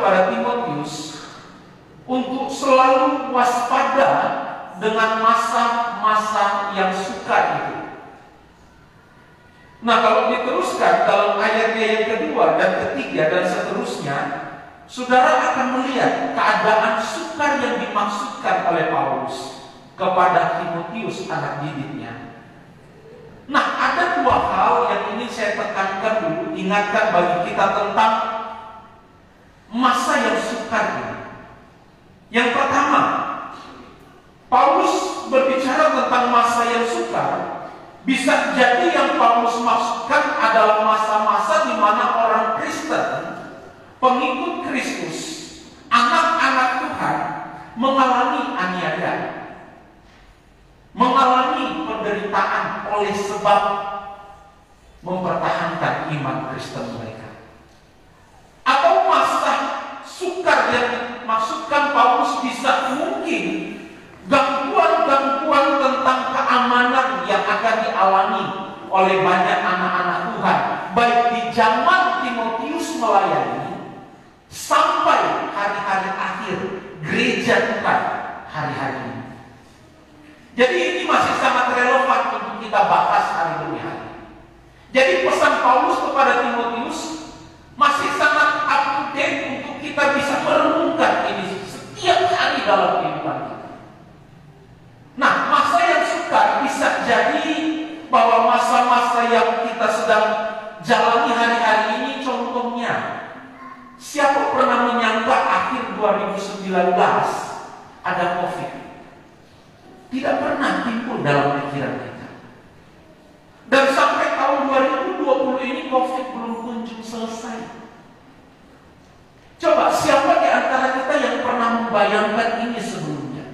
kepada Timotius untuk selalu waspada dengan masa-masa yang sukar itu. Nah, kalau diteruskan dalam ayatnya yang kedua dan ketiga dan seterusnya, saudara akan melihat keadaan sukar yang dimaksudkan oleh Paulus kepada Timotius anak didiknya. Nah, ada dua hal yang ingin saya tekankan dulu, ingatkan bagi kita tentang masa yang sukar ini. Yang pertama, Paulus berbicara tentang masa yang sukar. Bisa jadi yang Paulus maksudkan adalah masa-masa di mana orang Kristen, pengikut Kristus, anak-anak Tuhan mengalami aniaya, mengalami penderitaan oleh sebab mempertahankan iman Kristen mereka. Atau masa sukar yang dimaksudkan Paulus bisa mungkin gangguan-gangguan tentang keamanan yang akan dialami oleh banyak anak-anak Tuhan, baik di zaman Timotius melayani sampai hari-hari akhir gereja Tuhan hari-hari ini. Jadi ini masih sangat relevan untuk kita bahas hari demi hari. Jadi pesan Paulus kepada Timotius masih sangat up to date untuk kita bisa merenungkan ini setiap hari dalam kehidupan kita. Nah, masa yang sukar bisa jadi bahwa masa-masa yang kita sedang jalani hari-hari ini, contohnya, siapa pernah menyangka akhir 2019 ada COVID? Tidak pernah timbul dalam pikiran kita. Dan sampai tahun 2020 ini COVID belum kunjung selesai. Coba siapa di antara kita yang pernah membayangkan ini sebelumnya?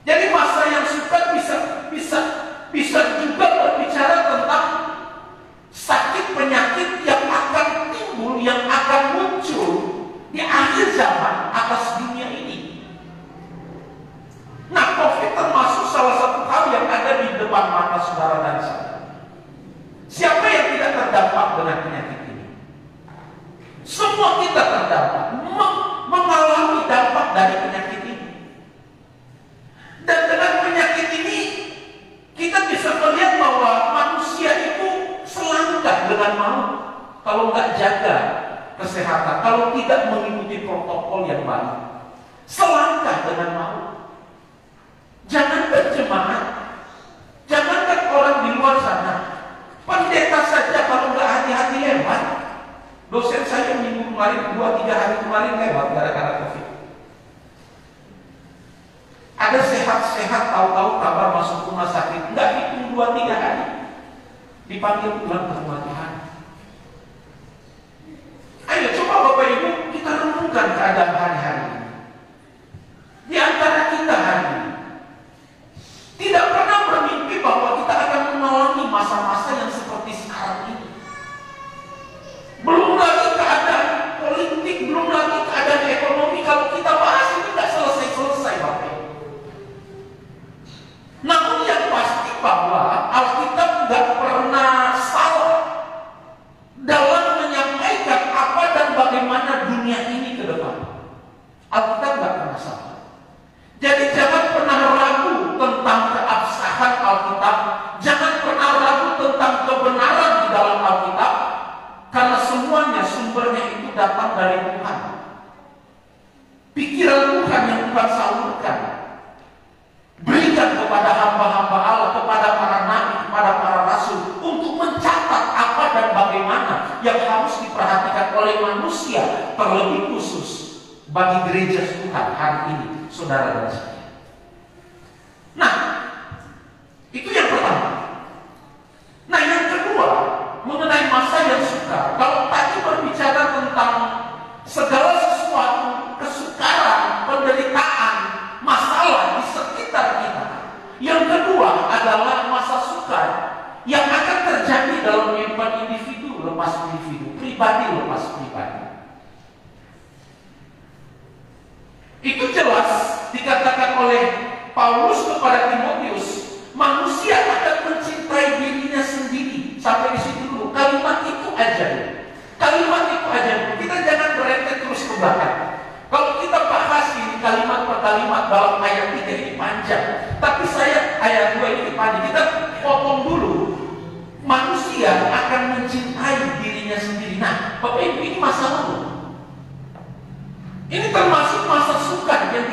Jadi masa yang sukar bisa juga berbicara tentang sakit penyakit yang akan timbul, yang akan muncul di akhir zaman atas dunia ini. Nah, COVID termasuk salah satu hal yang ada di depan mata saudara dan saya. Siapa yang tidak terdampak dengan penyakit ini? Semua kita terdampak, mengalami dampak dari penyakit ini. Dan dengan penyakit ini kita bisa melihat bahwa manusia itu selangkah dengan maut kalau nggak jaga kesehatan, kalau tidak mengikuti protokol yang baik. Selangkah dengan maut. Jangankan jemaat, jangankan orang di luar sana, pendeta saja kalau nggak hati-hati lewat. Dosen saya minggu kemarin, 2-3 hari kemarin lewat gara-gara COVID. Ada sehat-sehat, tahu-tahu kabar masuk rumah sakit, nggak hitung 2-3 hari, dipanggil pulang ke rumah Tuhan. Ayo coba Bapak Ibu kita renungkan keadaan hari-hari ini. Di antara kita hari ini tidak pernah bermimpi bahwa kita akan mengalami masa-masa yang seperti sekarang ini. Belum lagi keadaan politik, belum lagi keadaan ekonomi. Kalau kita bahas ini nggak selesai-selesai Bapak Ibu. Namun yang pasti bahwa Alkitab nggak pernah salah dalam menyampaikan apa dan bagaimana dunia ini ke depan. Alkitab nggak pernah salah. Jadi jangan pernah ragu tentang keabsahan Alkitab, jangan pernah ragu tentang kebenaran di dalam Alkitab, karena semuanya sumbernya itu datang dari Tuhan. Pikiran Tuhan yang Tuhan salurkan, berikan kepada hamba-hamba Allah, kepada para nabi, kepada para rasul, untuk mencatat apa dan bagaimana yang harus diperhatikan oleh manusia, terlebih khusus bagi gereja Tuhan hari ini, saudara dan saya. Nah, itu yang pertama. Nah, yang kedua, mengenai masa yang sukar. Kalau tadi berbicara tentang segala sesuatu, kesukaran, penderitaan, masalah di sekitar kita. Yang kedua adalah masa sukar yang akan terjadi dalam kehidupan individu lepas individu, pribadi lepas pribadi. Itu jelas dikatakan oleh Paulus kepada Timotius, manusia akan mencintai dirinya sendiri. Sampai di situ dulu. Kalimat itu aja. Kalimat itu aja. Kita jangan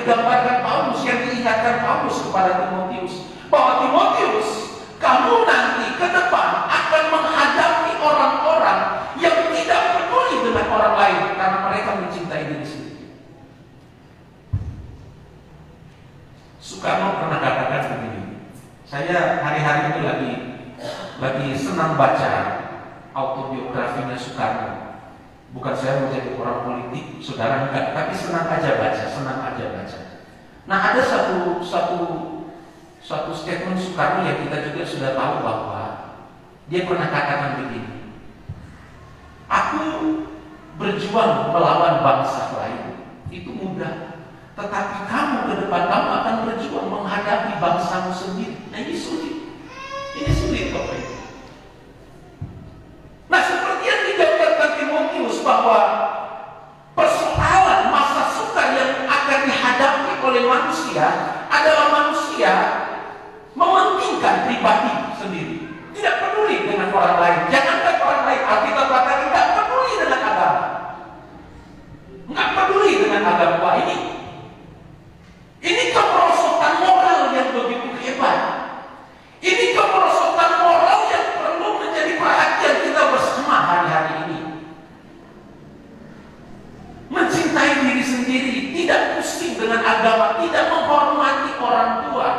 digambarkan Paulus, yang diingatkan Paulus kepada Timotius, bahwa Timotius, kamu nanti ke depan akan menghadapi orang-orang yang tidak peduli dengan orang lain karena mereka mencintai diri sendiri. Soekarno pernah katakan begini, saya hari-hari ini lagi senang baca autobiografinya Soekarno. Bukan saya mau jadi orang politik, saudara, enggak, tapi senang aja baca. Nah, ada satu statement Soekarno yang kita juga sudah tahu, bahwa dia pernah katakan begini, aku berjuang melawan bangsa lain itu mudah, tetapi kamu ke depan kamu akan berjuang menghadapi bangsamu sendiri. Nah, ini sulit Bapak Ibu. Nah, seperti yang digambarkan Timotius, bahwa persoalan masa sukar yang akan dihadapi oleh manusia adalah manusia mementingkan pribadi sendiri, tidak peduli dengan orang lain. Jangankan orang lain, Alkitab katakan tidak peduli dengan agama, nggak peduli dengan agama. Wah, ini kemerosotan moral yang begitu hebat. Ini kemerosotan moral yang perlu menjadi perhatian kita bersama hari-hari ini. Mencintai diri sendiri, tidak pusing dengan agama, tidak menghormati orang tua,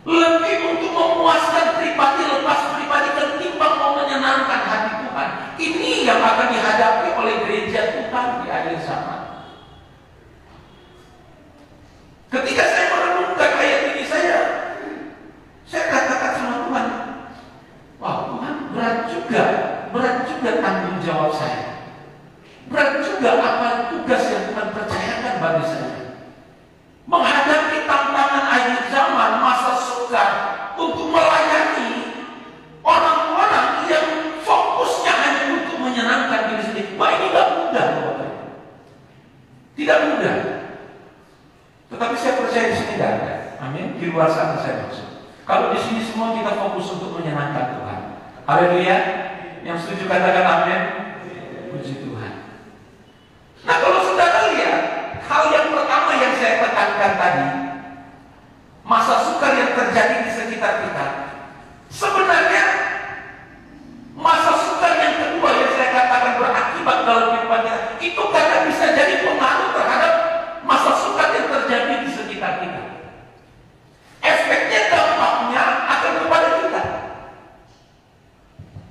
lebih untuk memuaskan pribadi, lepas pribadi, ketimbang mau menyenangkan hati Tuhan. Ini yang akan dihadapi oleh gereja Tuhan di akhir zaman. Ketika saya merenungkan ayat ini, saya katakan sama Tuhan, wah Tuhan, berat juga tanggung jawab saya. Berat juga apa tugas yang Tuhan percayakan bagi saya. Menghadapi tantangan akhir zaman, masa sukar, untuk melayani orang-orang yang fokusnya hanya untuk menyenangkan diri sendiri. Wah, ini tidak mudah, Bapak. Tidak mudah. Tetapi saya percaya di sini tidak ada. Amin. Di luar sana saya maksud. Kalau di sini semua kita fokus untuk menyenangkan Tuhan. Haleluya. Yang setuju katakan amin. Puji Tuhan. Nah, kalau saudara lihat, hal yang pertama yang saya tekankan tadi, masa sukar yang terjadi di sekitar kita. Sebenarnya masa sukar yang kedua yang saya katakan berakibat dalam kehidupan kita, itu karena bisa jadi pengaruh terhadap masa sukar yang terjadi di sekitar kita. Efeknya, dampaknya akan kepada kita.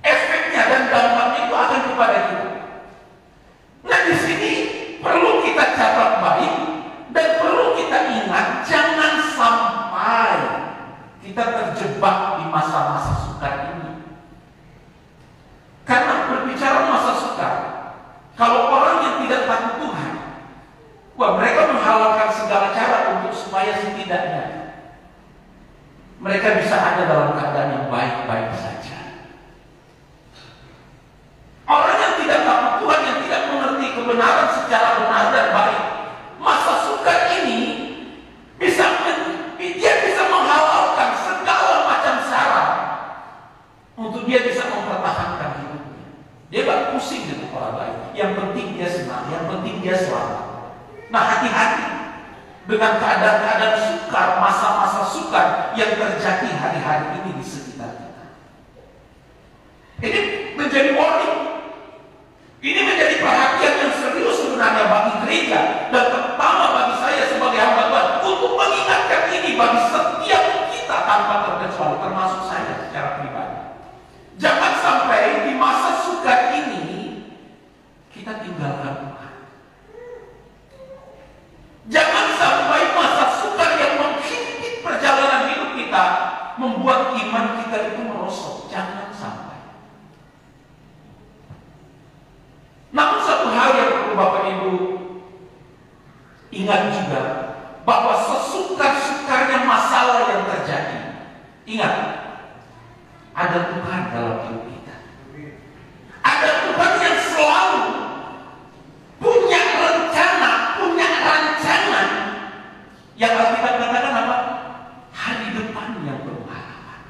Efeknya dan dampaknya itu akan kepada kita. Nah, di sini perlu kita catat baik dan perlu kita ingat, jangan sampai kita terjebak di masa-masa sukar ini. Karena berbicara masa sukar, kalau orang yang tidak takut Tuhan, wah, mereka menghalalkan segala cara untuk supaya setidaknya mereka bisa ada dalam keadaan yang baik-baik saja. Orang yang tidak takut Tuhan, yang tidak mengerti kebenaran secara benar dan baik, masa sukar ini dia bisa menghalalkan segala macam cara untuk dia bisa mempertahankan hidupnya. Dia gak pusing dengan orang lain. Yang penting dia senang, yang penting dia selamat. Nah, hati-hati dengan keadaan-keadaan sukar, masa-masa sukar yang terjadi hari-hari ini di sekitar kita. Ini menjadi warning. Ini menjadi perhatian yang serius sebenarnya bagi gereja, dan terutama bagi saya sebagai hamba Tuhan, untuk mengingatkan ini bagi setiap kita tanpa terkecuali, termasuk saya secara pribadi. Jangan sampai di masa sukar ini kita tinggalkan Tuhan. Jangan sampai masa sukar yang menghimpit perjalanan hidup kita membuat iman kita itu merosot. Jangan sampai. Namun satu hal yang perlu Bapak Ibu ingat juga, bahwa sesukar-sukarnya masalah yang terjadi, ingat, ada Tuhan dalam hidup kita. Ada Tuhan yang selalu punya rencana, punya rancangan yang Alkitab katakan apa? Hari depan yang penuh harapan.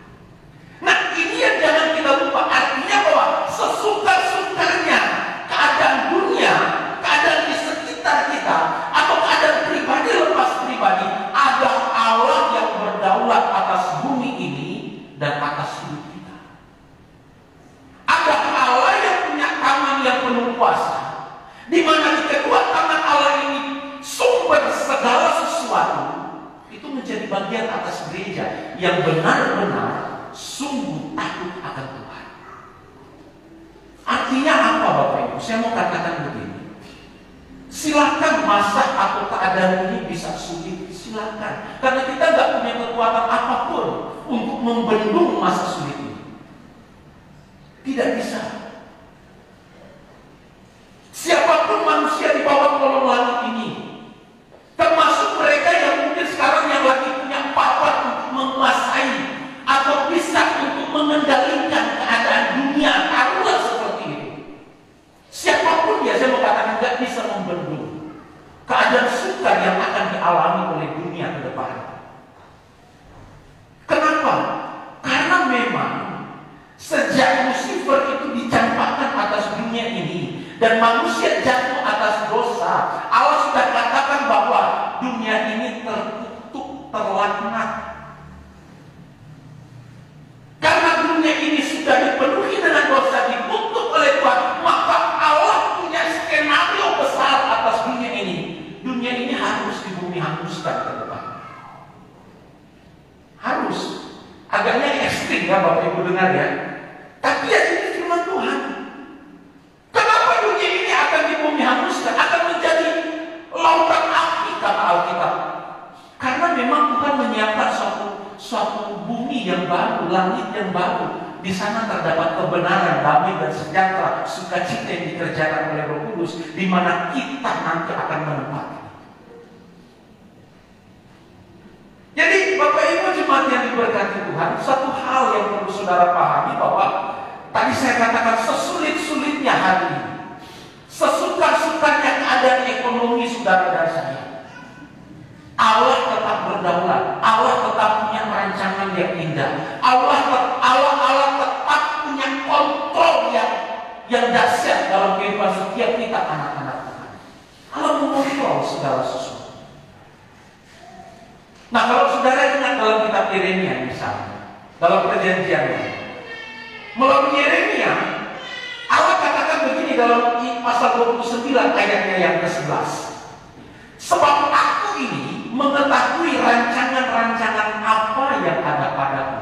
Nah, ini yang jangan kita lupa. Artinya bahwa sesukar-sukarnya keadaan dunia, keadaan di sekitar kita, atau keadaan di mana di kedua tangan Allah ini sumber segala sesuatu, itu menjadi bagian atas gereja yang benar-benar sungguh takut akan Tuhan. Artinya apa Bapak Ibu? Saya mau katakan begini. Silakan masa atau keadaan ini bisa sulit, silakan. Karena kita nggak punya kekuatan apapun untuk membendung masa sulit ini. Tidak bisa. Siapapun manusia di bawah kolong langit ini, termasuk mereka yang mungkin sekarang yang lagi punya power untuk menguasai atau bisa untuk mengendalikan keadaan dunia, taruhlah seperti itu. Siapapun ya, saya mau katakan nggak bisa membendung keadaan sukar yang akan dialami oleh dunia ke depan. Kenapa? Karena memang sejak Lucifer itu dicampakkan atas dunia ini dan manusia jatuh atas dosa, Allah sudah katakan bahwa dunia ini terkutuk, terlaknat. Karena dunia ini sudah dipenuhi dengan dosa, dikutuk oleh Tuhan, maka Allah punya skenario besar atas dunia ini. Dunia ini harus di bumi hanguskan ke depan. Harus. Agaknya ekstrim ya Bapak Ibu dengar ya. Tapi ya ini firman Tuhan. Kenapa dunia ini akan di bumi hanguskan, akan menjadi lautan api kata Alkitab? Karena memang Tuhan menyiapkan suatu bumi yang baru, langit yang baru. Di sana terdapat kebenaran, damai dan sejahtera, sukacita yang dikerjakan oleh Roh Kudus, di mana kita nanti akan menempati. Jadi Bapak Ibu jemaat yang diberkati Tuhan, satu hal yang perlu saudara pahami bahwa tadi saya katakan sesulit-sulitnya hari ini, sesuka-sukanya keadaan ekonomi saudara dan saya, Allah tetap berdaulat, Allah tetap punya rancangan yang indah, Allah tetap punya kontrol yang dahsyat dalam kehidupan setiap kita anak-anak Tuhan. Allah mengontrol segala sesuatu. Nah, kalau saudara ingat dalam kitab Yeremia misalnya, dalam perjanjian melalui Yeremia, Allah katakan begini dalam pasal 29 ayatnya yang ke-11. Sebab aku ini mengetahui rancangan-rancangan apa yang ada padamu.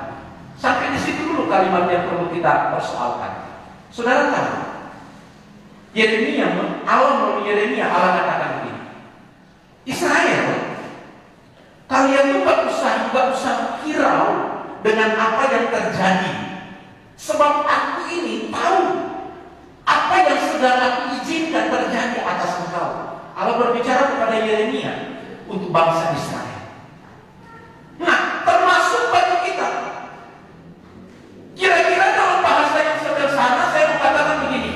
Sampai di situ dulu kalimat yang perlu kita persoalkan. Saudara tahu, Yeremia, Allah melalui Yeremia, Allah katakan begini. Israel, kalian tuh gak usah hirau dengan apa yang terjadi. Sebab aku ini tahu apa yang sedang aku izinkan terjadi atas engkau. Allah berbicara kepada Yeremia untuk bangsa Israel. Nah, termasuk bagi kita. Kira-kira dalam bahasa yang sederhana saya mengatakan begini.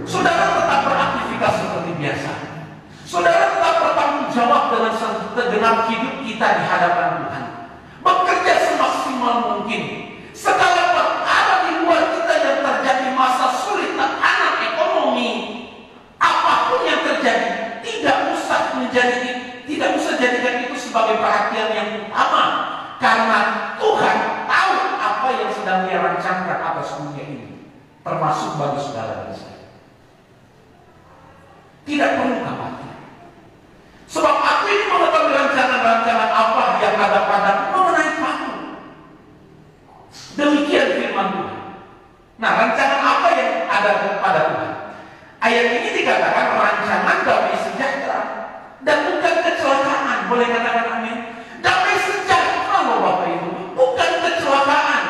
Saudara tetap beraktivitas seperti biasa. Saudara tetap bertanggung jawab dengan segenap hidup kita di hadapan Tuhan. Bekerja semaksimal mungkin. Segala perkara di luar kita yang terjadi masa sulit, tekanan ekonomi, apapun yang terjadi, tidak usah jadikan itu sebagai perhatian yang utama. Karena Tuhan tahu apa yang sedang Dia rancangkan atas dunia ini, termasuk bagi saudara dan saya. Tidak perlu khawatir. Sebab aku ini mengetahui rancangan-rancangan apa yang ada padamu mengenai kamu. Demikian firman Tuhan. Nah, rancangan apa yang ada pada Tuhan? Ayat ini dikatakan rancangan damai sejahtera dan bukan kecelakaan. Boleh katakan amin? Damai sejahtera loh Bapak Ibu, bukan kecelakaan.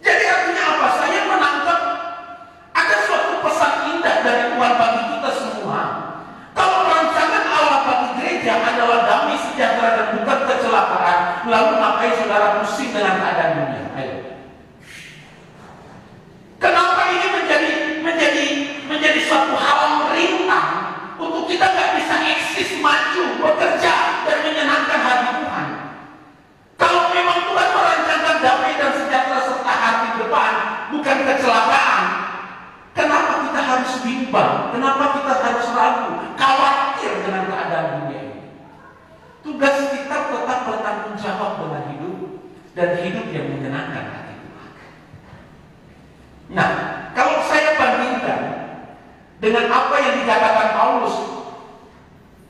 Jadi artinya apa? Saya menangkap ada suatu pesan indah dari Tuhan bagi kita semua. Kalau rancangan Allah bagi gereja adalah damai sejahtera dan bukan kecelakaan, lalu ngapain saudara pusing dengan keadaan dunia? Ayo. Kenapa ini menjadi suatu hal merintang untuk kita nggak bisa eksis, maju, bekerja dan menyenangkan hati Tuhan? Kalau memang Tuhan merancangkan damai dan sejahtera serta hati depan, bukan kecelakaan, kenapa kita harus bimbang? Kenapa kita harus ragu, khawatir dengan keadaan dunia ini? Tugas kita tetap bertanggung jawab dengan hidup dan hidup yang menyenangkan hati Tuhan. Nah, kalau saya bandingkan dengan apa yang dikatakan Paulus.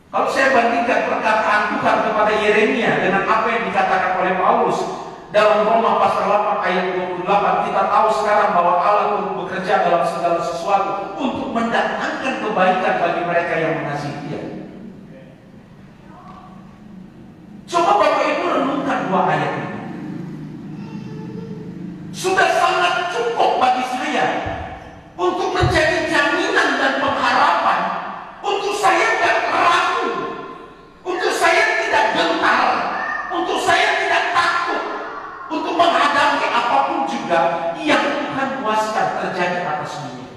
Kalau saya bandingkan perkataan Tuhan kepada Yeremia dengan apa yang dikatakan oleh Paulus dalam Roma pasal 8 ayat 28, kita tahu sekarang bahwa Allah turut bekerja dalam segala sesuatu untuk mendatangkan kebaikan bagi mereka yang mengasihi Dia. Coba Bapak Ibu renungkan dua ayat ini. Sudah sangat cukup bagi saya untuk menjadi jaminan dan pengharapan untuk saya tidak ragu, untuk saya tidak gentar, untuk saya tidak takut untuk menghadapi apapun juga yang Tuhan kuaskan terjadi atas dunia.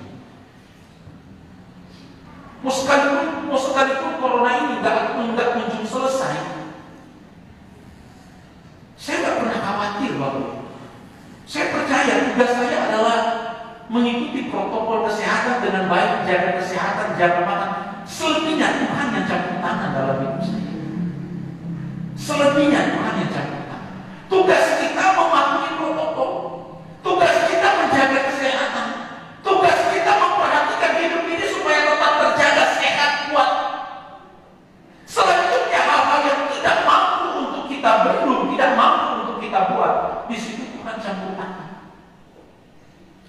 Mau sekalipun corona ini nggak kunjung selesai, saya nggak pernah khawatir, Bapak. Saya percaya tugas saya adalah mengikuti protokol kesehatan dengan baik, jaga kesehatan, jaga makan. Selebihnya Tuhan yang campur tangan dalam hidup saya. Selebihnya Tuhan yang campur tangan. Tugas kita mematuhi protokol. Tugas kita menjaga kesehatan. Tugas kita memperhatikan hidup ini supaya tetap terjaga sehat, kuat. Selanjutnya hal-hal yang tidak mampu untuk kita bendung, tidak mampu untuk kita buat, di situ Tuhan campur tangan.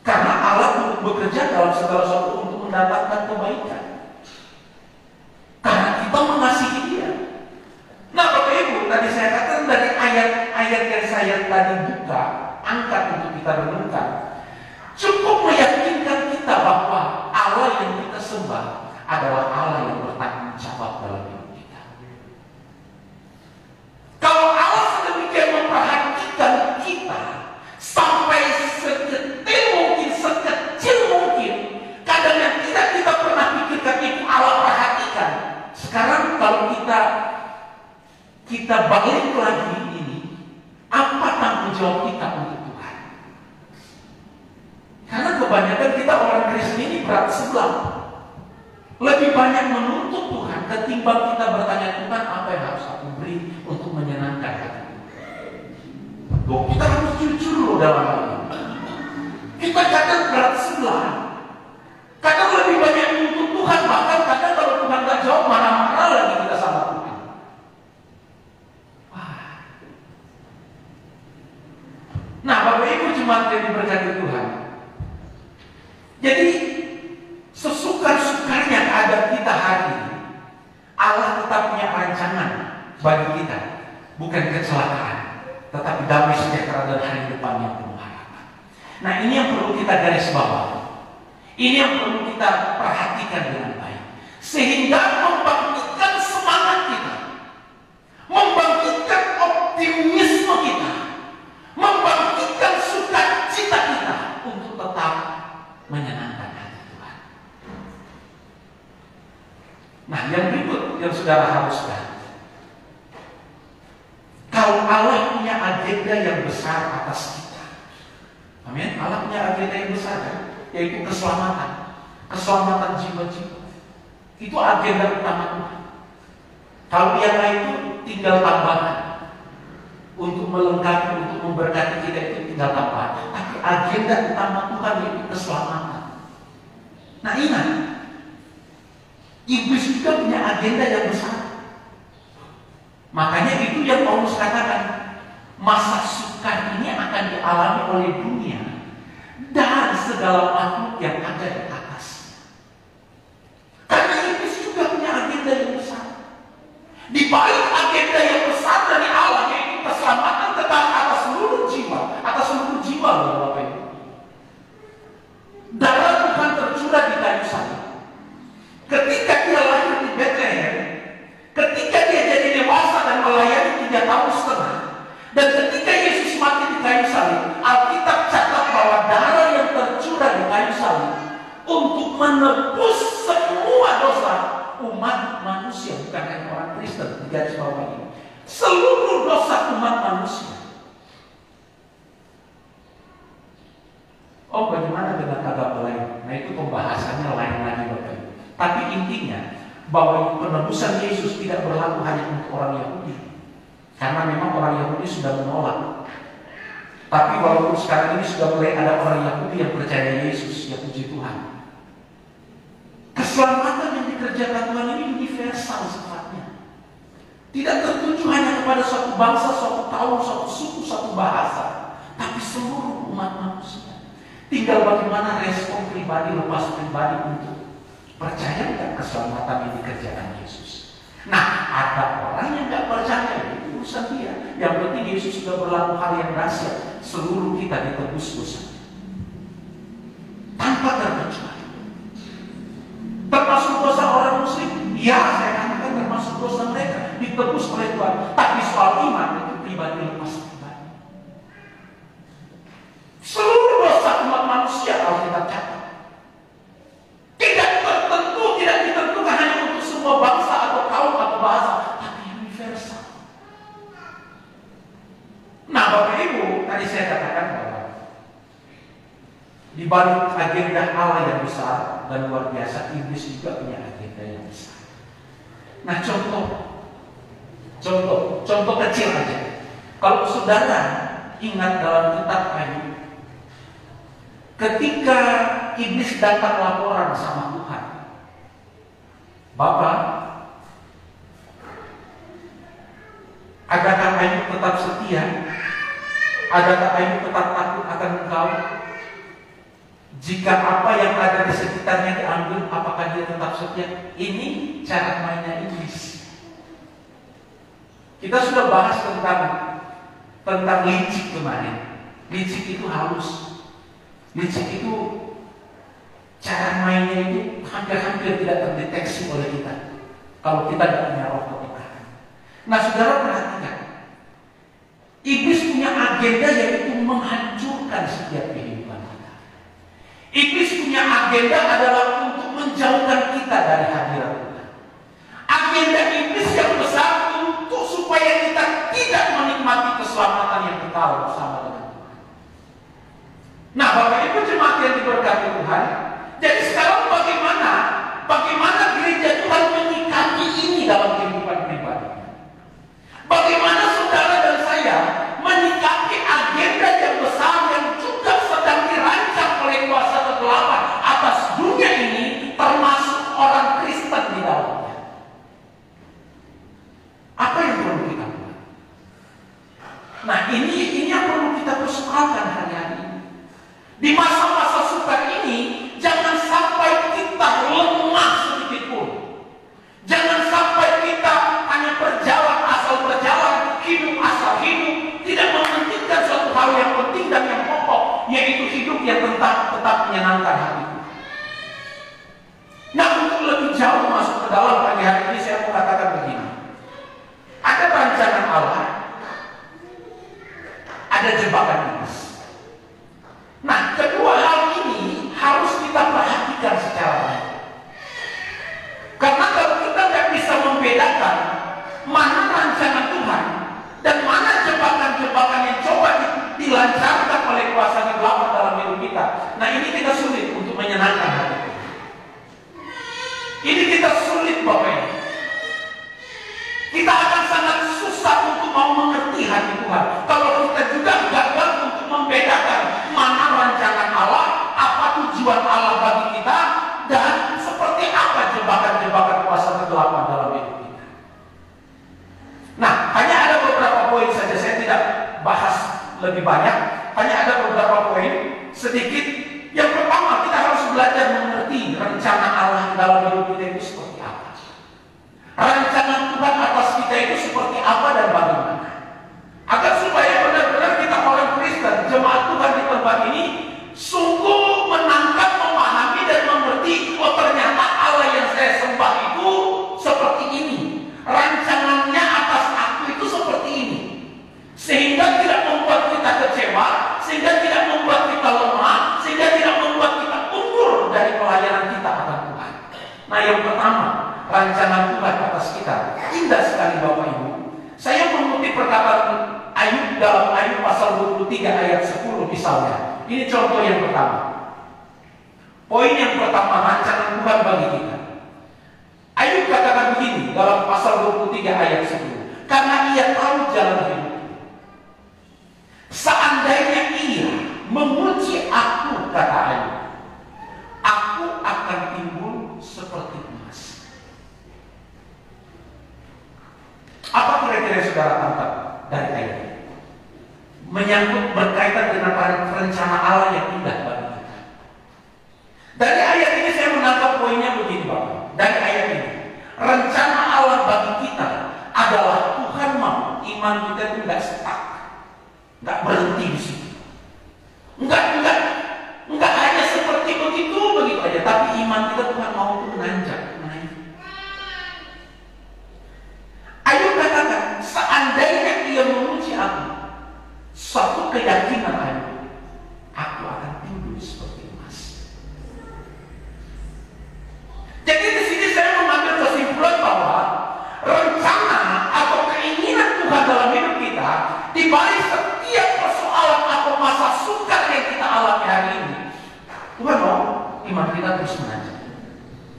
Karena Allah turut bekerja dalam segala sesuatu untuk mendatangkan kebaikan. Karena kita mengasihi Dia. Nah, Bapak Ibu, tadi saya katakan dari ayat-ayat yang saya tadi buka, angkat untuk kita renungkan, cukup meyakinkan kita bahwa Allah yang kita sembah adalah Allah yang bertanggung jawab dalam hidup kita. Kalau Allah sedemikian memperhatikan kita sampai sedetil mungkin, sekecil mungkin, kadang yang tidak kita pernah pikirkan itu Allah perhatikan. Sekarang kalau kita balik lagi ini, apa tanggung jawab kita untuk Tuhan? Karena kebanyakan kita orang Kristen ini berat sebelah, lebih banyak menuntut Tuhan ketimbang kita bertanya, Tuhan apa yang harus aku beri untuk menyenangkan hati? Kita harus jujur loh dalam hal ini. Kita kadang berat sebelah, kadang lebih banyak menuntut Tuhan, bahkan kadang kalau Tuhan tak jawab marah-marah lagi kita sama Tuhan. Nah, Bapak Ibu jemaat yang diberkati Tuhan, jadi sesuka-sukanya keadaan kita hari ini, Allah tetap punya rancangan bagi kita, bukan kecelakaan, tetapi damai sejahtera dan hari depan yang penuh harapan. Nah, ini yang perlu kita garis bawahi. Ini yang perlu kita perhatikan dengan baik, sehingga membangkitkan semangat kita, membangkitkan optimisme kita, membangkitkan sukacita kita untuk tetap menyenangkan hati Tuhan. Nah, yang berikut yang saudara harus tahu, kalau Allah punya agenda yang besar atas kita, amin. Allah punya agenda yang besar, kan? Yaitu keselamatan jiwa-jiwa. Itu agenda utama Tuhan. Kalau yang lain itu tinggal tambahan untuk melengkapi, untuk memberkati kita, itu tinggal tambahan. Tapi agenda utama Tuhan yaitu keselamatan. Nah, ingat, iblis juga punya agenda yang besar. Makanya itu yang Paulus katakan, masa sukar ini akan dialami oleh dunia dan segala makhluk yang ada di atas. Karena iblis juga punya agenda yang besar. Di balik agenda yang besar dari Allah, yaitu keselamatan kekal atas seluruh jiwa, Bapak Ibu. Darah Tuhan tercurah di kayu salib. Ketika Dia lahir di Bethlehem, ketika Dia jadi dewasa dan melayani 3 tahun setengah, dan ketika Yesus mati di kayu salib, Alkitab catat bahwa darah yang tercurah di kayu salib untuk menebus semua dosa umat manusia, bukan hanya orang Kristen, di garis bawah ini, seluruh dosa umat manusia. Oh, bagaimana dengan agama lain? Nah, itu pembahasannya lain lagi, Bapak Ibu. Tapi intinya bahwa penebusan Yesus tidak berlaku hanya untuk orang Yahudi, karena memang orang Yahudi sudah menolak. Tapi walaupun sekarang ini sudah mulai ada orang Yahudi yang percaya Yesus, ya puji Tuhan. kerjakan Tuhan ini universal sifatnya. Tidak tertuju hanya kepada suatu bangsa, suatu kaum, suatu suku, suatu bahasa, tapi seluruh umat manusia. Tinggal bagaimana respon pribadi, lepas pribadi untuk percaya dengan keselamatan yang dikerjakan Yesus. Nah, ada orang yang tidak percaya, itu urusan dia. Yang penting Yesus sudah berlaku hal yang dahsyat, seluruh kita ditebus dosa tanpa terkecuali. Termasuk dosa orang Muslim, ya saya katakan termasuk dosa mereka, ditebus oleh Tuhan. Tapi soal iman itu pribadi lepas pribadi. Seluruh dosa umat manusia kalau kita catat, tidak tertentu, tidak ditentukan hanya untuk semua bangsa atau kaum atau bahasa, tapi universal. Nah, Bapak Ibu, tadi saya katakan bahwa di balik agenda Allah yang besar dan luar biasa, iblis juga punya agenda yang besar. Nah, contoh kecil aja. Kalau saudara ingat dalam kitab Ayub, ketika iblis datang laporan sama Tuhan, Bapak, adakah Ayub tetap setia? Adakah Ayub tetap takut akan Engkau? Jika apa yang ada di sekitarnya diambil, apakah dia tetap setia? Ini cara mainnya iblis. Kita sudah bahas tentang licik kemarin. Licik itu halus. Licik itu cara mainnya itu hampir tidak terdeteksi oleh kita kalau kita tidak punya roh kepekaan. Nah, saudara perhatikan, iblis punya agenda yaitu menghancurkan setiap kehidupan kita. Iblis punya agenda adalah untuk menjauhkan kita dari hadirat Tuhan. Agenda iblis yang besar untuk supaya kita tidak menikmati keselamatan yang kekal bersama dengan Tuhan. Nah, Bapak Ibu jemaat yang diberkati Tuhan, jadi sekarang bagaimana gereja Tuhan menyikapi ini dalam kehidupan pribadi? Bagaimana saudara dan saya menyikapi agenda yang besar yang juga sedang dirancang oleh kuasa kegelapan atas dunia ini, termasuk orang Kristen di dalamnya? Apa yang perlu kita buat? Nah, ini yang perlu kita persoalkan hari-hari ini. Di masa-masa sukar ini, jangan sampai kita lemah sedikit pun. Jangan sampai kita hanya berjalan asal berjalan, hidup asal hidup, tidak mementingkan suatu hal yang penting dan yang pokok, yaitu hidup yang tetap menyenangkan hati. Nah, untuk lebih jauh masuk ke dalam pagi hari ini, saya mau katakan begini. Ada rancangan Allah, ada jebakan iblis. Nah, kedua hal ini harus kita perhatikan secara baik. Karena kalau kita tidak bisa membedakan mana rancangan Tuhan dan mana jebakan-jebakan yang coba dilancarkan oleh kuasa kegelapan dalam hidup kita, nah ini kita sulit untuk menyenangkan hati. Ini kita sulit, Bapak Ibu. Kita akan sangat susah untuk mau mengerti hati Tuhan kalau kita juga gagal untuk membedakan mana rancangan Allah, apa tujuan Allah bagi kita, dan seperti apa jebakan-jebakan kuasa kegelapan dalam hidup kita. Nah, hanya ada beberapa poin saja, saya tidak bahas lebih banyak, hanya ada beberapa poin sedikit. Yang pertama, kita harus belajar mengerti rencana Allah dalam hidup kita itu seperti apa. Rancangan Tuhan atas kita itu seperti apa dan bagaimana. Agar supaya benar-benar kita orang Kristen, jemaat Tuhan di tempat ini, sungguh menangkap, memahami dan mengerti, oh ternyata Allah yang saya sembah itu seperti ini. Rancangannya atas aku itu seperti ini. Sehingga tidak membuat kita kecewa, sehingga tidak membuat kita lemah, sehingga tidak membuat kita mundur dari pelayanan kita akan Tuhan. Nah, yang pertama, rancangan Tuhan atas kita. Indah sekali Bapak Ibu. Saya mengutip perkataan Ayub dalam Ayub pasal 23 ayat 10 misalnya. Ini contoh yang pertama. Poin yang pertama, rancangan Tuhan bagi kita. Ayub katakan begini dalam pasal 23 ayat 10. Karena ia tahu jalan hidup. Seandainya ia memuji aku, kata Ayub, aku akan timbul seperti emas. tangkap dari ayat ini? Menyangkut berkaitan dengan rencana Allah yang indah bagi kita. Dari ayat ini saya menangkap poinnya begini Bapak. Dari ayat ini, rencana Allah bagi kita adalah Tuhan mau iman kita itu nggak stuck, nggak berhenti di situ. Enggak hanya seperti begitu aja, tapi iman kita Tuhan mau itu menanjak, naik. Ayo katakan, seandainya Dia menguji aku, satu keyakinan aku akan timbul seperti emas. Jadi di sini saya mengambil kesimpulan bahwa rencana atau keinginan Tuhan dalam hidup kita, di balik setiap persoalan atau masa sukar yang kita alami hari ini, Tuhan mau iman kita terus menanjak.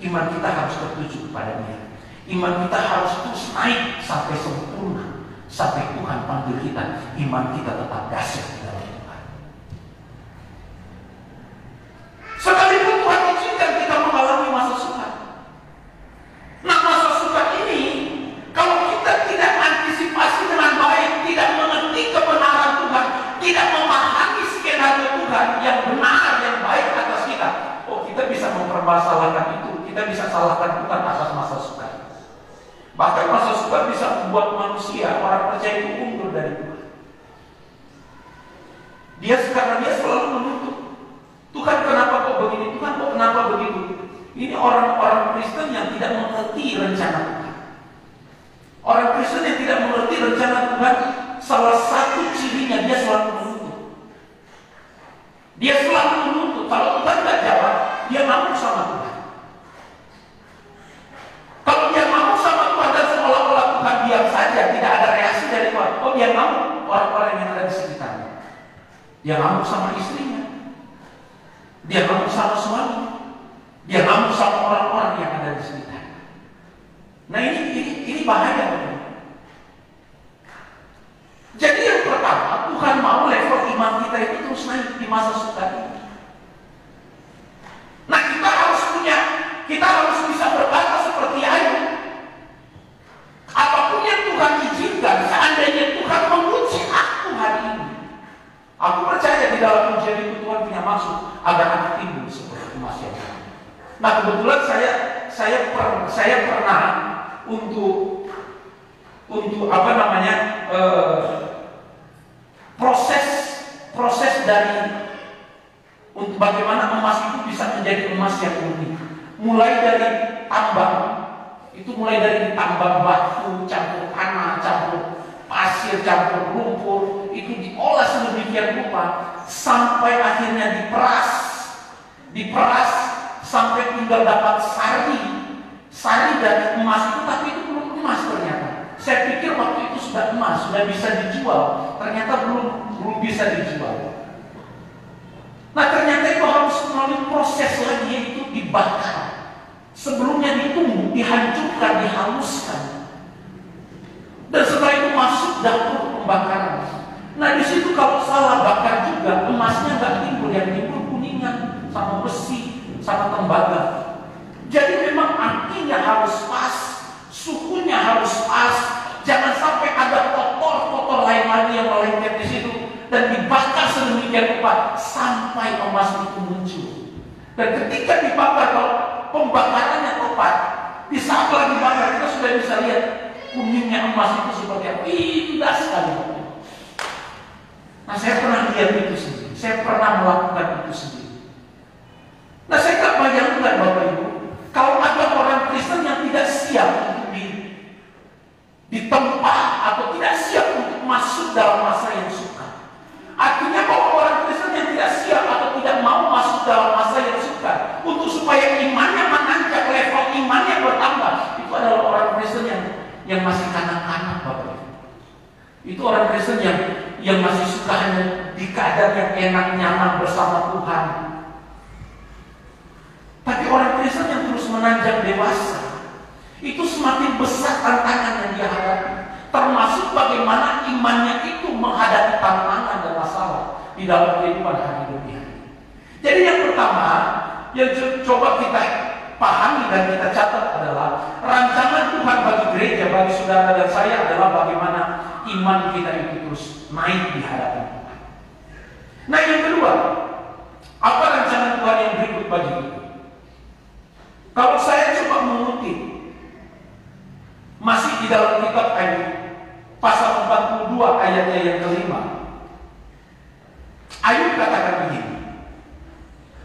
Iman kita harus tertuju kepada Dia. Iman kita harus terus naik sampai sempurna. Sampai Tuhan panggil kita, iman kita tetap dahsyat di dalam Tuhan. Sekalipun Tuhan izinkan kita mengalami masa sukar. Nah, masa sukar ini, kalau kita tidak antisipasi dengan baik, tidak mengerti kebenaran Tuhan, tidak memahami skenario Tuhan yang benar, yang baik atas kita, kita bisa mempermasalahkan itu. Kita bisa salahkan Tuhan atas masa sukar. Bahkan masa sukar bisa membuat manusia, orang percaya itu mundur dari Tuhan. Karena dia selalu menuntut, Tuhan kenapa kok begini? Tuhan kok kenapa begitu? Ini orang-orang Kristen yang tidak mengerti rencana Tuhan. Orang Kristen yang tidak mengerti rencana Tuhan, salah satu cirinya dia selalu menuntut. Dia selalu menuntut. Kalau Tuhan tidak jawab, dia ngamuk sama Tuhan. Kalau dia ngamuk sama Tuhan dan seolah-olah Tuhan diam saja, tidak ada reaksi dari Tuhan, dia ngamuk orang-orang yang ada di sekitarnya. Dia ngamuk sama istrinya, dia ngamuk sama suami, dia ngamuk sama orang-orang yang ada di sekitarnya. Nah ini bahaya. Jadi yang pertama, Tuhan mau level iman kita itu terus naik di masa sukar ini. Nah, kita harus bisa berkata seperti Ayub. Apapun yang Tuhan izinkan, seandainya Tuhan menguji aku hari ini, aku percaya di dalam ujian itu Tuhan punya maksud agar aku timbul seperti emas yang lain. Nah, kebetulan saya pernah untuk proses dari untuk bagaimana emas itu bisa menjadi emas yang murni. Mulai dari tambang, itu mulai dari tambang batu, campur tanah, campur pasir, campur lumpur, itu diolah sedemikian rupa sampai akhirnya diperas sampai tinggal dapat sari dari emas itu, tapi itu belum emas ternyata. Saya pikir waktu itu sudah emas, sudah bisa dijual, ternyata belum bisa dijual. Nah, ternyata itu harus melalui proses lagi, yaitu dibakar. Sebelumnya ditumbuk, dihancurkan, dihaluskan. Dan setelah itu masuk dapur pembakaran. Nah, di situ kalau salah bakar juga, emasnya nggak timbul, yang timbul kuningan sama besi, sama tembaga. Jadi memang apinya harus pas, suhunya harus pas. Jangan sampai ada kotor lain lagi yang melengket di situ dan dibakar sedemikian rupa sampai emas itu muncul. Dan ketika dibakar, kalau pembakarannya tepat, di saat lagi bakar kita sudah bisa lihat kuningnya emas itu seperti apa. Indah sekali. Nah, saya pernah lihat itu sendiri. Saya pernah melakukan itu sendiri. Nah, saya tak bayangkan Bapak Ibu, kalau ada orang Kristen yang tidak siap untuk ditempa atau tidak siap untuk masuk dalam masa yang sukar. Artinya bahwa orang Kristen yang tidak siap atau tidak mau masuk dalam masa yang sukar, untuk supaya imannya menanjak, level imannya bertambah, itu adalah orang Kristen yang masih kanak-kanak, Bapak. Itu orang Kristen yang masih suka hanya di keadaan yang enak nyaman bersama Tuhan. Tapi orang Kristen yang terus menanjak dewasa, itu semakin besar tantangan yang dia hadapi. Termasuk bagaimana imannya itu menghadapi tantangan dan masalah di dalam kehidupan hari-hari. Jadi yang pertama yang coba kita pahami dan kita catat adalah rancangan Tuhan bagi gereja, bagi saudara dan saya adalah bagaimana iman kita itu terus naik di hadapan Tuhan. Nah, yang kedua, apa rencana Tuhan yang berikut bagi kita? Kalau saya coba mengutip masih di dalam kitab Ayub pasal 42 ayatnya yang kelima, Ayub katakan begini,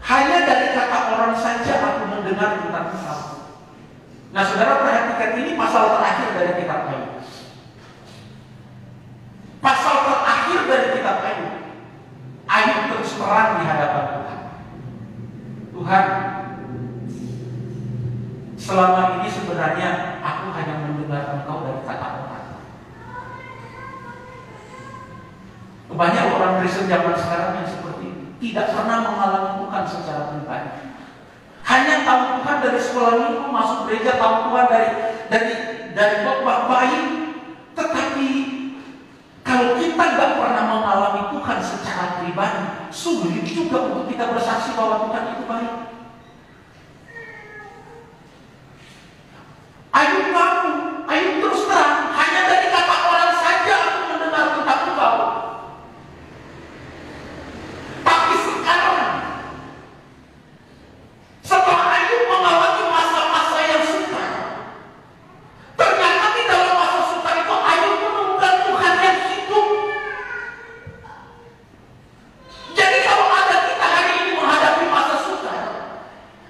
hanya dari kata orang saja aku mendengar tentang Engkau. Nah, saudara perhatikan, ini pasal terakhir dari kitab Ayub. Pasal terakhir dari kitab Ayub. Ayub terus terang di hadapan Tuhan. Tuhan, selama ini sebenarnya aku hanya mendengar Engkau dari kata orang. Banyak orang Kristen zaman sekarang yang seperti ini, tidak pernah mengalami Tuhan secara pribadi. Hanya tahu Tuhan dari sekolah minggu, masuk gereja, tahu Tuhan dari khotbah baik. Tetapi kalau kita nggak pernah mengalami Tuhan secara pribadi, sulit juga untuk kita bersaksi bahwa Tuhan itu baik. Ayub ngaku, Ayub terus terang, hanya dari kata orang saja aku mendengar tentang Engkau. Tapi sekarang, setelah Ayub mengalami masa-masa yang sukar, ternyata di dalam masa sukar itu Ayub menemukan Tuhan yang hidup. Jadi kalau ada kita hari ini menghadapi masa sukar,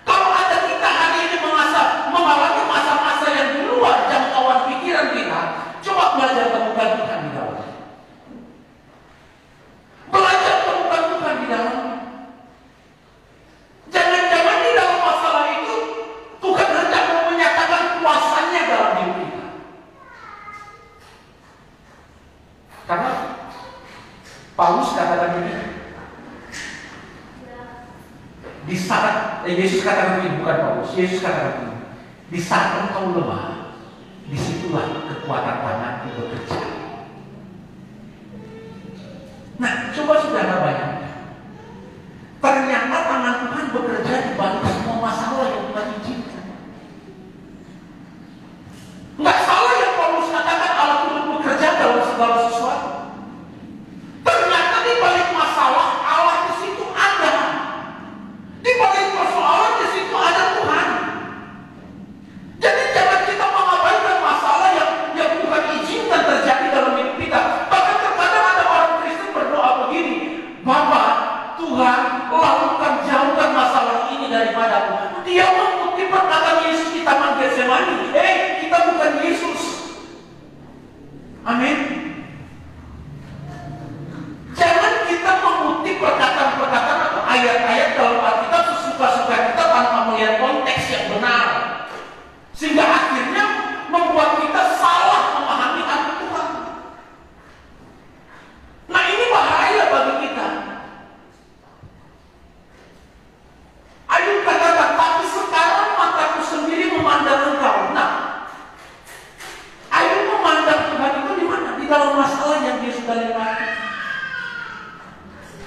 kalau ada kita hari ini mengalami masa-masa yang di luar jangkauan pikiran kita, coba belajar temukan Tuhan di dalamnya. Belajar temukan Tuhan di dalamnya. Jangan-jangan di dalam masalah itu Tuhan hendak mau menyatakan kuasanya dalam hidup kita. Karena Paulus katakan ini, di saat Yesus katakan ini, bukan Paulus, Yesus katakan ini, di saat engkau lemah, disitulah kekuatan tanganku bekerja. Nah, coba saudara bayangkan, ternyata tangan Tuhan bekerja di balik semua masalah yang Tuhan izinkan. Nggak salah yang Paulus katakan Allah turut bekerja dalam segala sesuatu. Ternyata di balik masalah Allah di situ ada. Di balik persoalan di situ ada Tuhan. Jadi jangan kita mengabaikan masalah yang Tuhan izinkan terjadi dalam hidup kita. Bahkan terkadang ada orang Kristen berdoa begini, Bapa, Tuhan, lakukan jauhkan masalah ini daripadaku. Dia mengutip perkataan Yesus di Taman Getsemani. Kita bukan Yesus. Amin. Jangan kita mengutip perkataan-perkataan atau ayat-ayat dalam Alkitab sesuka-suka kita tanpa melihat konteks yang benar, sehingga akhirnya membuat kita salah memahami arti Tuhan. Nah, ini bahaya bagi kita. Ayub katakan, tapi sekarang mataku sendiri memandang Engkau. Nah, Ayub memandang Tuhan itu di mana? Di dalam masalah yang dia sudah lewati.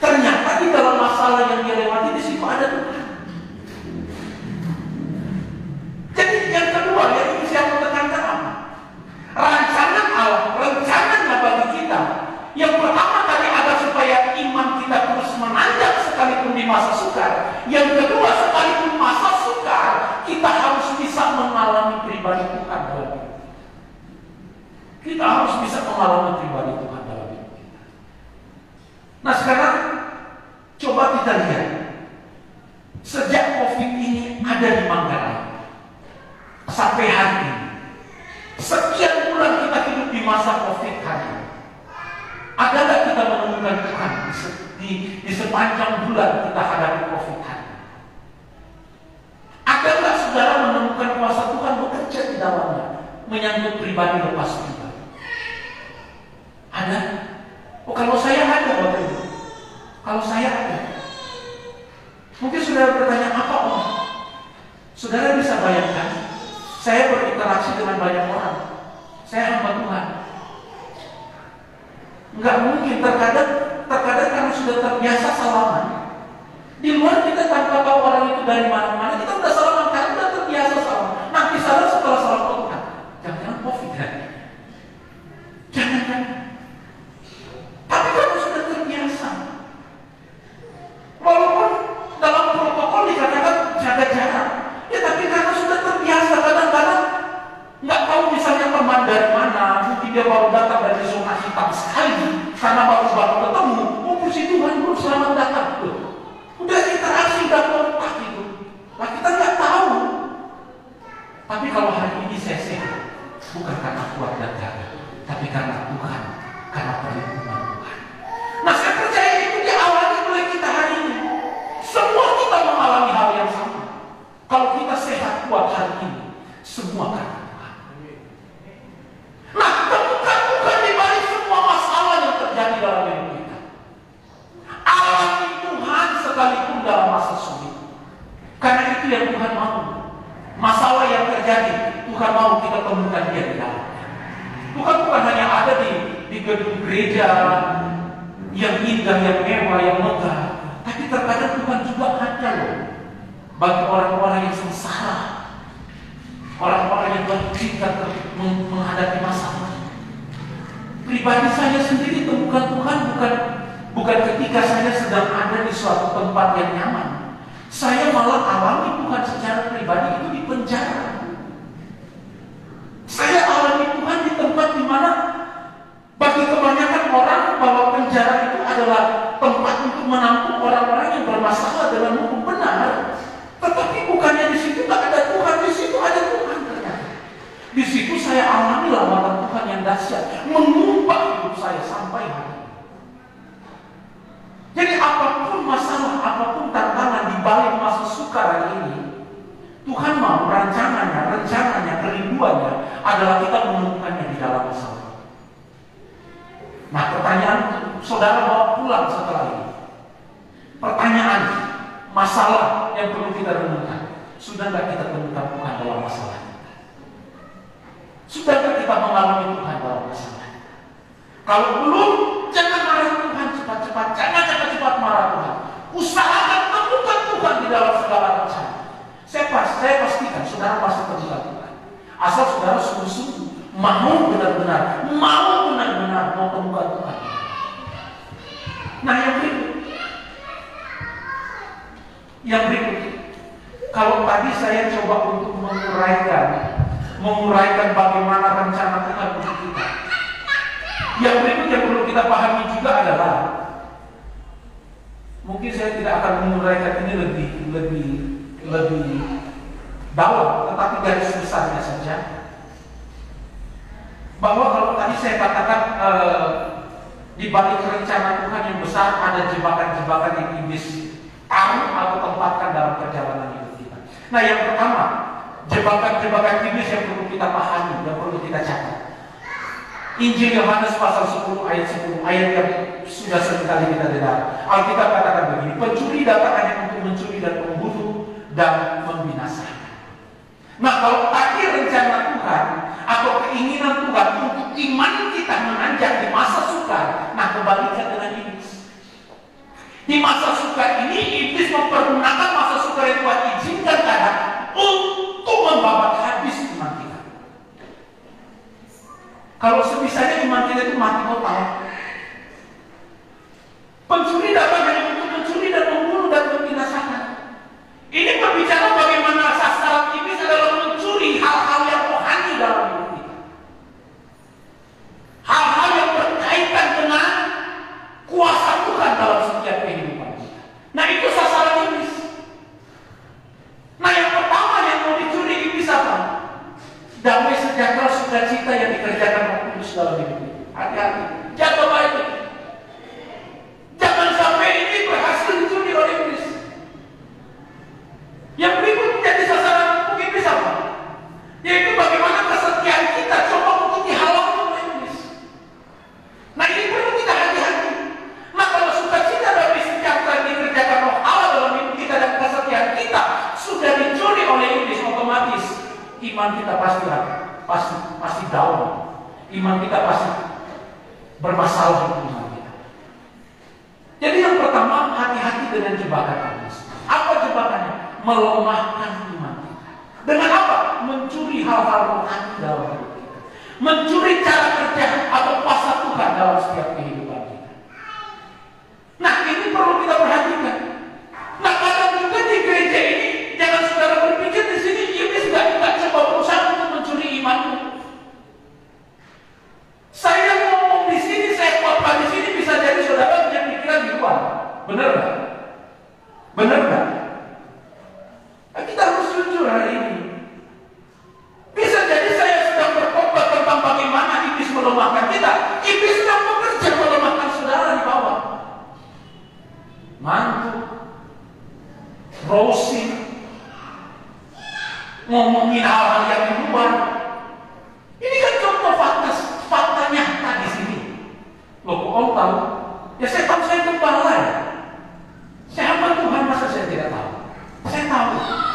Ternyata di dalam masalah yang dia lewati di situ ada Tuhan. Jadi yang kedua yang ingin saya tekankan apa? Rancangan Allah, rencananya bagi kita. Yang pertama tadi ada supaya iman kita terus menanjak sekalipun di masa sukar. Yang kedua, sekalipun masa sukar, kita harus bisa mengalami pribadi Tuhan dalam hidup kita. Kita harus bisa mengalami pribadi Tuhan dalam hidup kita. Nah, sekarang coba kita lihat. Sejak COVID ini ada di Manggarai sampai hari ini, sekian bulan kita hidup di masa COVID hari ini, ada nggak kita menemukan Tuhan di sepanjang bulan kita hadapi COVID hari ini? Ada nggak saudara menemukan kuasa Tuhan bekerja di dalamnya, menyangkut pribadi lepas pribadi? Ada? Oh, kalau saya ada waktu itu. Kalau saya ada. Mungkin saudara bertanya, apa Om? Saudara bisa bayangkan, saya berinteraksi dengan banyak orang. Saya hamba Tuhan. Nggak mungkin, terkadang karena sudah terbiasa salaman. Di luar kita tanpa tahu orang itu dari mana-mana, kita udah salaman karena udah terbiasa salaman. Nanti sadar setelah salam Tuhan, jangan-jangan COVID kan? Jangan. Semua karena Tuhan. Nah, temukan Tuhan di balik semua masalah yang terjadi dalam hidup kita. Alami Tuhan sekalipun dalam masa sulit. Karena itu yang Tuhan mau. Masalah yang terjadi, Tuhan mau kita temukan Dia di dalamnya. Tuhan bukan hanya ada di gedung gereja yang indah, yang mewah, yang megah, tapi terkadang Tuhan juga ada loh bagi orang-orang yang sengsara, orang-orang yang bercinta menghadapi masalah. Pribadi saya sendiri temukan Tuhan bukan ketika saya sedang ada di suatu tempat yang nyaman. Saya malah alami Tuhan secara pribadi itu di penjara. Saya alami Tuhan di tempat di mana bagi kebanyakan orang bahwa penjara itu adalah tempat untuk menampung orang-orang yang bermasalah dengan hukum benar. Tetapi bukannya di situ tak ada Tuhan, di situ ada Tuhan ternyata. Di situ saya alami lambatan Tuhan yang dahsyat, mengubah hidup saya sampai hari ini. Jadi apapun masalah, apapun tantangan di balik masa sukar hari ini, Tuhan mau rencananya, kerinduannya adalah kita menemukannya di dalam masalah. Nah, pertanyaan saudara bawa pulang setelah ini. Pertanyaan, masalah yang perlu kita renungkan. Sudahkah kita temukan Tuhan dalam masalah kita? Sudahkah kita mengalami Tuhan dalam masalah? Kalau belum, jangan marah Tuhan cepat-cepat. Jangan cepat-cepat marah Tuhan. Usahakan temukan Tuhan di dalam segala rencana. Saya pastikan saudara pasti temukan Tuhan. Asal saudara sungguh-sungguh mau benar-benar mau temukan Tuhan. Nah, yang berikut, kalau tadi saya coba untuk menguraikan bagaimana rencana Tuhan untuk kita. Yang berikut yang perlu kita pahami juga adalah, mungkin saya tidak akan menguraikan ini lebih dalam, tetapi garis besarnya saja, bahwa kalau tadi saya katakan di balik rencana Tuhan yang besar ada jebakan-jebakan yang iblis taruh atau tempatkan dalam perjalanan hidup kita. Nah, yang pertama, jebakan-jebakan iblis yang perlu kita pahami, yang perlu kita catat. Injil Yohanes pasal 10 ayat 10, ayat yang sudah seringkali kita dengar. Alkitab katakan begini, pencuri datang hanya untuk mencuri dan membunuh dan membinasakan. Nah, kalau tadi rencana Tuhan atau keinginan Tuhan untuk iman kita menanjak di masa sukar, nah kebalikan dengan iblis. Di masa sukar ini, iblis mempergunakan masa sukar yang Tuhan izinkan kadang untuk membabat habis iman kita. Kalau sebisanya iman kita itu mati total. Pencuri datang hanya untuk mencuri dan membunuh dan membinasakan. Ini berbicara bagaimana sasaran iblis adalah mencuri hal-hal yang rohani dalam hidup kita. Hal-hal yang berkaitan dengan kuasa Tuhan dalam setiap kehidupan kita. Nah, itu sasaran iblis. Nah, yang pertama yang mau dicuri iblis apa? Damai sejahtera sukacita yang dikerjakan Roh Kudus dalam hidup kita. Hati-hati, jaga baik. Jangan sampai ini berhasil dicuri oleh iblis. Yang berikut menjadi sasaran iblis apa? Yaitu bagaimana kesetiaan kita coba untuk dihalangi oleh iblis. Nah, ini perlu kita hati-hati. Nah, kalau sukacita damai sejahtera dikerjakan Roh Allah dalam hidup kita dan kesetiaan kita sudah dicuri oleh iblis, otomatis iman kita pasti down. Iman kita pasti bermasalah di iman kita. Jadi yang pertama, hati-hati dengan jebakan iblis. Apa jebakannya? Melemahkan iman kita. Dengan apa? Mencuri hal-hal rohani dalam hidup kita. Mencuri cara kerja atau kuasa Tuhan dalam setiap kehidupan kita. Nah, ini perlu kita perhatikan. Nah, kadang juga di gereja ini, jangan saudara berpikir di sini iblis nggak coba berusaha untuk mencuri imanmu. Saya ngomong di sini, saya khotbah di sini, bisa jadi saudara punya pikiran di luar. Benar nggak? Benar nggak? Nah, kita harus jujur hari ini. Bisa jadi saya sedang berkhotbah tentang bagaimana iblis melemahkan kita. Iblis sedang bekerja melemahkan saudara di bawah. Mantu, Rosi, ngomongin hal-hal yang di luar. Ini kan contoh fakta nyata di sini. Loh, kok Om tahu? Ya saya tahu, saya gembala ya. Saya hamba Tuhan, masa saya tidak tahu? Saya tahu.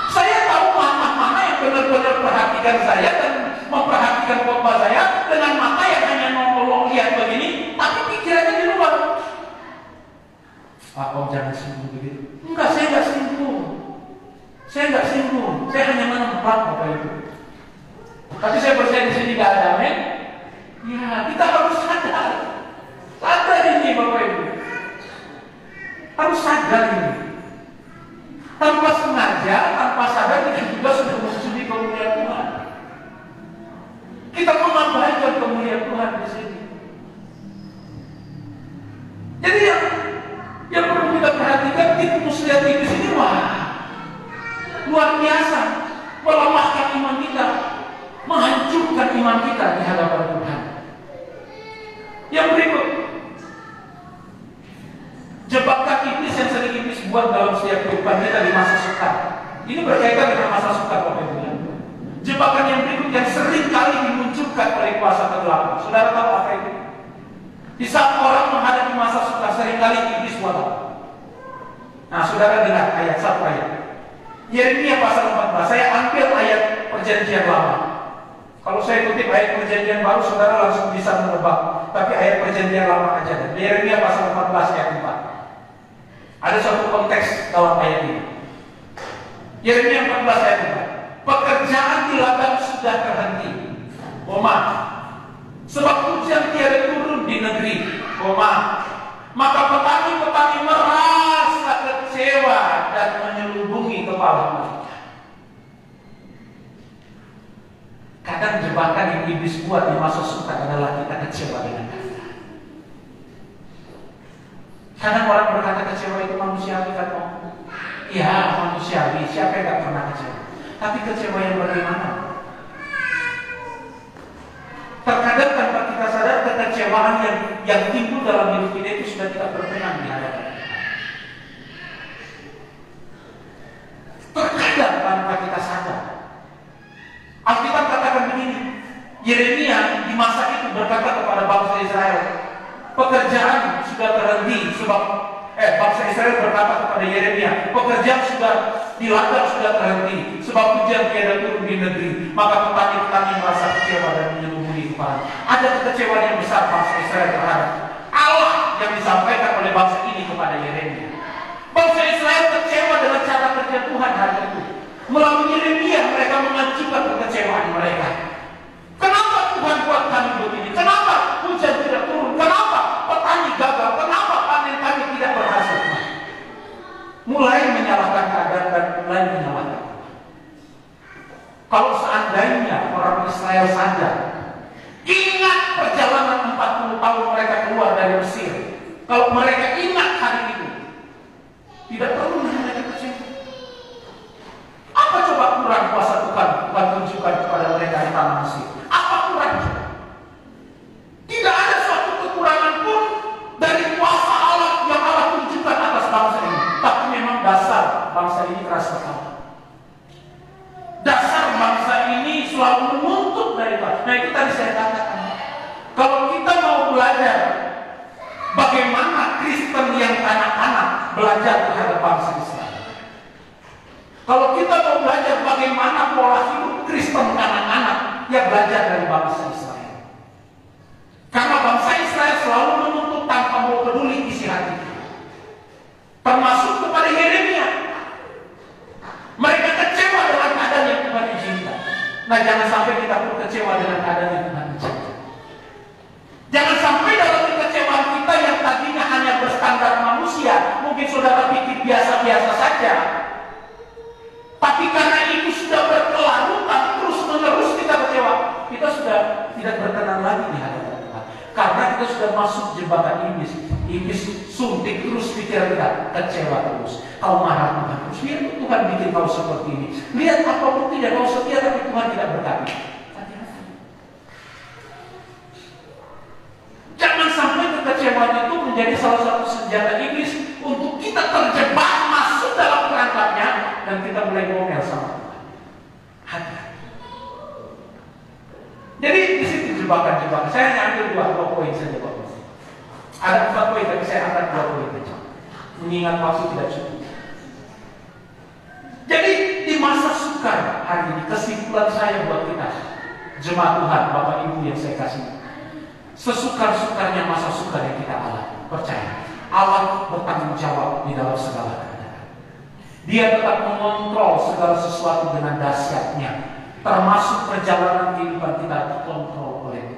Saya tahu mana yang benar-benar perhatikan saya dan memperhatikan khotbah saya, dengan mata yang hanya nongol lihat begini, tapi pikirannya di luar. Pak Om jangan singgung begitu. Enggak, saya enggak singgung. Saya enggak singgung. Saya hanya menempatkan Bapak Ibu. Tapi saya percaya di sini nggak ada, men. Ya, kita harus sadar. Sadar ini, Bapak Ibu. Harus sadar ini. Tanpa sengaja, tanpa sadar, kita juga sudah mencuri kemuliaan Tuhan. Kita mengabaikan kemuliaan Tuhan di sini. Jadi yang perlu kita perhatikan, Titus lihat di sini, wah, luar biasa, melemahkan iman kita, menghancurkan iman kita di hadapan Tuhan. Yang berikut, jebakan iblis yang sering iblis buat dalam setiap kehidupan kita di masa sukar. Ini berkaitan dengan masa sukar, Bapak Ibu. Jebakan yang berikut yang sering kali dimunculkan oleh kuasa kegelapan. Saudara tahu apa itu? Di saat orang menghadapi masa sukar, sering kali iblis buat apa? Nah, saudara dengar satu ayat. Yeremia pasal 14. Saya ambil ayat perjanjian lama. Kalau saya kutip ayat perjanjian baru, saudara langsung bisa menebak. Tapi ayat perjanjian lama aja. Yeremia pasal 14 ayat 4. Ada satu konteks dalam ayat ini. Yeremia 14 ayat 4. Pekerjaan di ladang sudah terhenti, sebab hujan tiada turun di negeri, maka petani-petani merasa kecewa dan menyelubungi kepala mereka. Kadang jebakan yang iblis buat di masa sukar adalah kita kecewa dengan kata. Kadang orang berkata kecewa itu manusiawi, kan Om? Ya, manusiawi. Siapa yang gak pernah kecewa? Tapi kecewa yang bagaimana? Terkadang tanpa kita sadar, kekecewaan yang timbul dalam hidup kita itu sudah tidak berkenan di hadapan Tuhan. Terkadang tanpa kita sadar. Alkitab katakan begini, Yeremia di masa itu berkata kepada bangsa Israel, pekerjaan sudah terhenti sebab bangsa Israel berkata kepada Yeremia, pekerjaan sudah di ladang sudah terhenti sebab hujan tiada turun di negeri, maka petani-petani merasa kecewa dan menyelubungi kepala. Ada kekecewaan yang besar bangsa Israel terhadap Allah yang disampaikan oleh bangsa ini kepada Yeremia. Bangsa Israel kecewa dengan cara kerja Tuhan hari itu. Melalui Yeremia mereka mengajukan kekecewaan mereka. Kenapa Tuhan buat kami begini? Kenapa hujan tidak turun? Kenapa petani gagal? Kenapa panen kami tidak berhasil? Mulai menyalahkan keadaan dan mulai menyalahkan. Kalau seandainya orang Israel sadar, ingat perjalanan 40 tahun mereka keluar dari Mesir. Kalau mereka ingat hari itu, tidak perlu mereka kecewa. Apa coba kurang kuasa Tuhan tunjukkan kepada mereka di tanah Mesir? Apa kurang? Tidak ada suatu kekurangan pun dari kuasa Allah yang Allah tunjukkan atas bangsa ini. Tapi memang dasar bangsa ini keras kepala. Dasar bangsa ini selalu menuntut dari Tuhan. Nah itu tadi saya katakan. Kalau kita mau belajar bagaimana Kristen yang kanak-kanak belajar terhadap bangsa Israel. Kalau kita mau belajar bagaimana pola hidup Kristen kanak-kanak, ya belajar dari bangsa Israel. Karena bangsa Israel selalu menuntut tanpa mau peduli isi hati. Termasuk kepada Yeremia. Mereka kecewa dengan keadaan yang Tuhan izinkan. Nah jangan sampai kita pun kecewa dengan keadaan yang Tuhan izinkan. Jangan sampai dalam kekecewaan kita yang tadinya hanya berstandar manusia, mungkin saudara pikir biasa-biasa saja. Tapi karena itu sudah berkelanjutan, terus-menerus kita kecewa, kita sudah tidak berkenan lagi di hadapan Tuhan. Karena kita sudah masuk jebakan iblis. Iblis suntik terus pikiran kita, kecewa terus. Kau marah Tuhan terus. Lihat Tuhan bikin kau seperti ini. Lihat apapun tidak kau setia, tapi Tuhan tidak berkati. Jangan sampai kekecewaan itu menjadi salah satu senjata iblis untuk kita terjebak masuk dalam perangkapnya dan kita mulai ngomel sama Tuhan. jebakan-jebakan. Saya hanya ambil dua poin saja Bapak. Ada 4 poin, tapi saya angkat 2 poin saja. Mengingat waktu tidak cukup. Jadi di masa sukar hari ini, kesimpulan saya buat kita, jemaat Tuhan, Bapak Ibu yang saya kasih, sesukar-sukarnya masa sukar yang kita alami, percaya, Allah bertanggung jawab di dalam segala keadaan. Dia tetap mengontrol segala sesuatu dengan dahsyatnya, termasuk perjalanan kehidupan kita dikontrol oleh